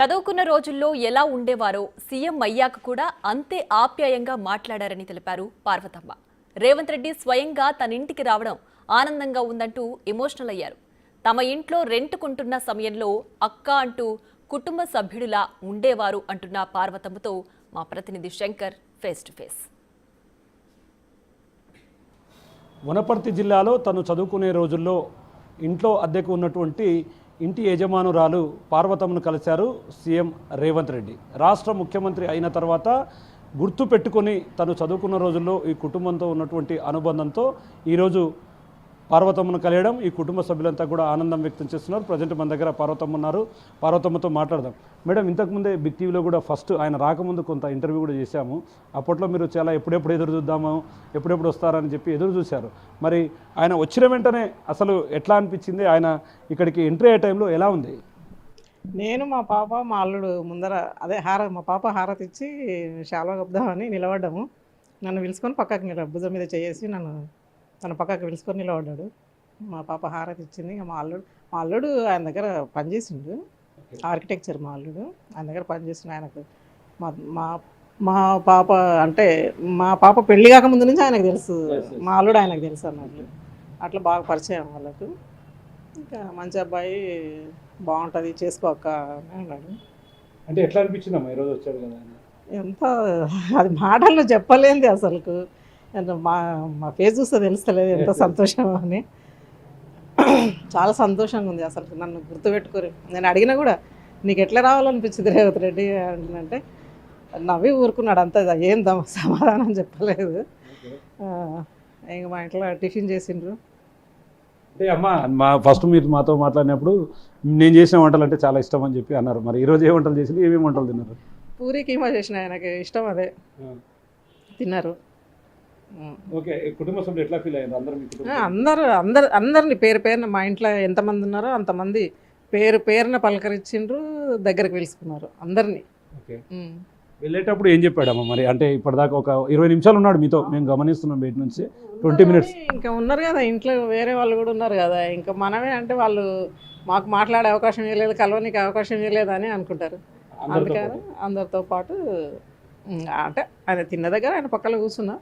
చదువుకున్న రోజుల్లో ఎలా ఉండేవారో సీఎం అయ్యాక కూడా అంతే ఆప్యాయంగా మాట్లాడారని తెలిపారు పార్వతమ్మ. రేవంత్ రెడ్డి స్వయంగా తన ఇంటికి రావడం ఆనందంగా ఉందంటూ ఎమోషనల్ అయ్యారు. తమ ఇంట్లో రెంటుకుంటున్న సమయంలో అక్క అంటూ కుటుంబ సభ్యుడిలా ఉండేవారు అంటున్న పార్వతమ్మతో మా ప్రతినిధి Shankar face to face. Wanaparthy జిల్లాలో తను చదువుకునే రోజుల్లో ఇంట్లో అద్దెకు ఉన్నటువంటి ఇంటి యజమానురాలు పార్వతమ్మను కలిశారు సీఎం రేవంత్ రెడ్డి. రాష్ట్ర ముఖ్యమంత్రి అయిన తర్వాత గుర్తు పెట్టుకొని తను చదువుకున్న రోజుల్లో ఈ కుటుంబంతో ఉన్నటువంటి అనుబంధంతో ఈరోజు పార్వతమ్మను కలియడం ఈ కుటుంబ సభ్యులంతా కూడా ఆనందం వ్యక్తం చేస్తున్నారు. ప్రజెంట్ మన దగ్గర పార్వతమ్మ ఉన్నారు. పార్వతమ్మతో మాట్లాడదాం. మేడం, ఇంతకుముందే బిగ్ టీవీలో కూడా ఫస్ట్ ఆయన రాకముందు కొంత ఇంటర్వ్యూ కూడా చేశాము. అప్పట్లో మీరు చాలా ఎప్పుడెప్పుడు ఎదురు చూద్దాము, ఎప్పుడెప్పుడు వస్తారని చెప్పి ఎదురు చూశారు. మరి ఆయన వచ్చిన వెంటనే అసలు ఎట్లా అనిపించింది? ఆయన ఇక్కడికి ఎంట్రీ అయ్యే టైంలో ఎలా ఉంది? నేను మా పాప మా అల్లుడు ముందర మా పాప హారతి ఇచ్చి శాలువా కప్పుదామని నిలబడ్డాము. నన్ను పిలుచుకొని పక్కకి భుజం మీద చేసి నన్ను తన పక్కకి పిలుచుకొని నిలబడ్డాడు. మా పాప హారతి ఇచ్చింది. మా అల్లుడు ఆయన దగ్గర పనిచేసిండు, ఆర్కిటెక్చర్. మా అల్లుడు ఆయన దగ్గర పనిచేసిండు. ఆయనకు మా పాప అంటే మా పాప పెళ్లి కాకముందు నుంచి ఆయనకు తెలుసు, మా అల్లుడు ఆయనకు తెలుసు అన్నట్లు. అట్లా బాగా పరిచయం వాళ్ళకు. ఇంకా మంచి అబ్బాయి, బాగుంటుంది, చేసుకోక అని అన్నాడు. అంటే ఎట్లా అనిపించిందమ్మా ఈరోజు వచ్చాడు కదా? ఎంత అది మాటల్లో చెప్పలేంది అసలుకు. మా ఫేస్ చూస్తే తెలుస్తలేదు ఎంత సంతోషం అని. చాలా సంతోషంగా ఉంది అసలు. నన్ను గుర్తుపెట్టుకోరు. నేను అడిగినా కూడా నీకు ఎట్లా రావాలనిపించింది రేవంత్ రెడ్డి అంటే నవ్వి ఊరుకున్నాడు. అంత ఏం సమాధానం చెప్పలేదు. ఇంక మా ఇంట్లో టిఫిన్ చేసిండ్రు. అంటే అమ్మ ఫస్ట్ మీరు మాతో మాట్లాడినప్పుడు నేను చేసిన వంటలు అంటే చాలా ఇష్టం అని చెప్పి అన్నారు. మరి ఈరోజు ఏ వంటలు చేసి ఏమేమి వంటలు తిన్నారు? పూరి కీమా చేసిన, ఆయనకి ఇష్టం అదే, తిన్నారు. ఓకే, కుటుంబ సభ్యులు ఎట్లా ఫీల్ అయ్యారు? అందరిని పేరు పేరున, మా ఇంట్లో ఎంతమంది ఉన్నారో అంతమంది పేరు పేరున పలకరించిండ్రు, దగ్గరికి పిలుచుకున్నారు అందరినీ. ఓకే, వెళ్ళేటప్పుడు ఏం చెప్పాడమ్మా మరి? అంటే ఇప్పటిదాకా ఒక 20 నిమిషాలు ఉన్నాడు మీతో, మేము గమనిస్తున్నాం బయట నుంచి. 20 మినిట్స్ ఇంకా ఉన్నారు కదా ఇంట్లో, వేరే వాళ్ళు కూడా ఉన్నారు కదా. ఇంకా మనమే అంటే వాళ్ళు మాకు మాట్లాడే అవకాశం ఇవ్వలేదు, కలవనికి అవకాశం ఇవ్వలేదు అని అనుకుంటారు. అందుకని అందరితో పాటు అంటే ఆయన తిన్న దగ్గర ఆయన పక్కన కూర్చున్నా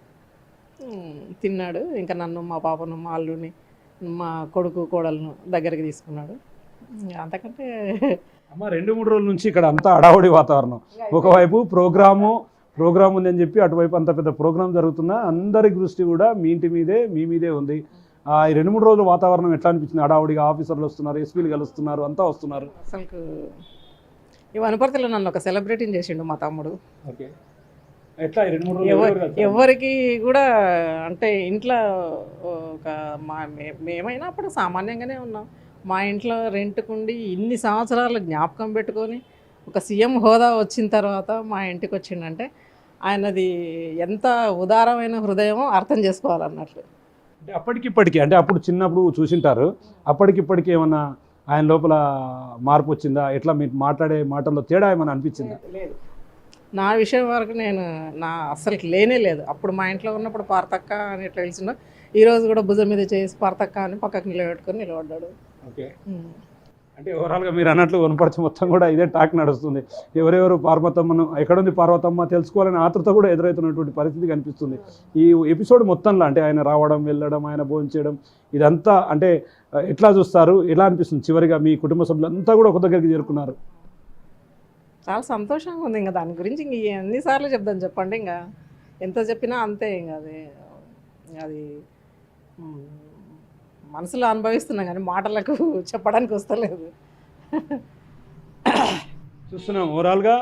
తిన్నాడు. ఇంకా నన్ను, మా పాపను, మా అల్లుడిని, మా కొడుకు కోడలను దగ్గరికి తీసుకున్నాడు. అంతకంటే అమ్మ 2-3 రోజుల నుంచి ఇక్కడ అంతా అడావుడి వాతావరణం. ఒకవైపు ప్రోగ్రామ్ ఉందని చెప్పి అటువైపు అంత పెద్ద ప్రోగ్రామ్ జరుగుతున్నా అందరి దృష్టి కూడా మీ ఇంటి మీదే, మీ మీదే ఉంది. ఈ 2-3 రోజుల వాతావరణం ఎట్లా అనిపించింది? అడావుడిగా ఆఫీసర్లు వస్తున్నారు, ఎస్పీలు కలుస్తున్నారు, అంతా వస్తున్నారు. అసలు ఈ వనపర్తిలో నన్ను ఒక సెలబ్రిటీని చేసిండు మా తమ్ముడు. ఓకే, ఎట్లా ఎవరికి కూడా అంటే ఇంట్లో ఒక మేమైనా అప్పుడు సామాన్యంగానే ఉన్నాం. మా ఇంట్లో రెంట్కుండి ఇన్ని సంవత్సరాలు జ్ఞాపకం పెట్టుకొని ఒక సీఎం హోదా వచ్చిన తర్వాత మా ఇంటికి వచ్చిండంటే ఆయనది ఎంత ఉదారమైన హృదయమో అర్థం చేసుకోవాలన్నట్లు. అంటే అప్పటికిప్పటికీ, అంటే అప్పుడు చిన్నప్పుడు చూసింటారు, అప్పటికిప్పటికీ ఏమన్నా ఆయన లోపల మార్పు వచ్చిందా? ఎట్లా మీరు మాట్లాడే మాటల్లో తేడా ఏమైనా అనిపించిందా? లేదు, నా విషయం వరకు అస్సలకి లేనే లేదు. అప్పుడు మా ఇంట్లో ఉన్నప్పుడు పార్తక్క అని ఎట్లా తెలిసిందో, ఈరోజు కూడా భుజం మీద చేసి పార్తక్క అని పక్కకు నిలబడ్డాడు. ఓకే, అంటే ఓవరాల్గా మీరు అన్నట్లు వనపర్తి మొత్తం కూడా ఇదే టాక్ నడుస్తుంది. ఎవరెవరు పార్వతమ్మను, ఎక్కడుంది పార్వతమ్మ తెలుసుకోవాలని ఆతృత కూడా ఎదురవుతున్నటువంటి పరిస్థితి కనిపిస్తుంది ఈ ఎపిసోడ్ మొత్తంలో. అంటే ఆయన రావడం, వెళ్ళడం, ఆయన భోజనం చేయడం, ఇదంతా అంటే ఎట్లా చూస్తారు, ఎలా అనిపిస్తుంది? చివరిగా మీ కుటుంబ సభ్యులంతా కూడా ఒక దగ్గరికి చేరుకున్నారు. చాలా సంతోషంగా ఉంది. ఇంకా దాని గురించి ఇంక ఎన్నిసార్లు చెప్దాం చెప్పండి. ఇంకా ఎంత చెప్పినా అంతే. ఇంకా అది మనసులో అనుభవిస్తున్నాం కానీ మాటలకు చెప్పడానికి వస్తలేదు. చూస్తున్నాం ఓవరాల్గా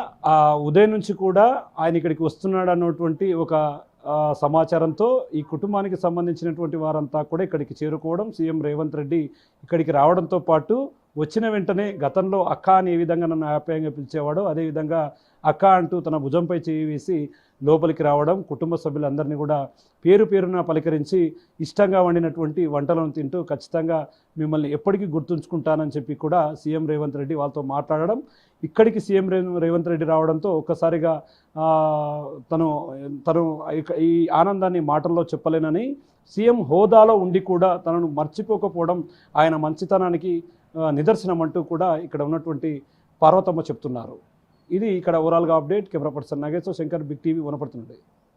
ఉదయం నుంచి కూడా ఆయన ఇక్కడికి వస్తున్నాడు అన్నటువంటి ఒక సమాచారంతో ఈ కుటుంబానికి సంబంధించినటువంటి వారంతా కూడా ఇక్కడికి చేరుకోవడం, సీఎం రేవంత్ రెడ్డి ఇక్కడికి రావడంతో పాటు వచ్చిన వెంటనే గతంలో అక్క అని ఏ విధంగా నన్ను ఆప్యాయంగా పిలిచేవాడో అదేవిధంగా అక్క అంటూ తన భుజంపై చేయి వేసి లోపలికి రావడం, కుటుంబ సభ్యులందరినీ కూడా పేరు పేరున పలకరించి ఇష్టంగా వండినటువంటి వంటలను తింటూ ఖచ్చితంగా మిమ్మల్ని ఎప్పటికీ గుర్తుంచుకుంటానని చెప్పి కూడా సీఎం రేవంత్ రెడ్డి వాళ్ళతో మాట్లాడడం, ఇక్కడికి సీఎం రేవంత్ రెడ్డి రావడంతో ఒక్కసారిగా తను ఈ ఆనందాన్ని మాటల్లో చెప్పలేనని, సీఎం హోదాలో ఉండి కూడా తనను మర్చిపోకపోవడం ఆయన మంచితనానికి నిదర్శనం అంటూ కూడా ఇక్కడ ఉన్నటువంటి పార్వతమ్మ చెప్తున్నారు. ఇది ఇక్కడ ఓవరాల్గా update. Camera person Nageswara Shankar, big TV, వనపడుతుంది.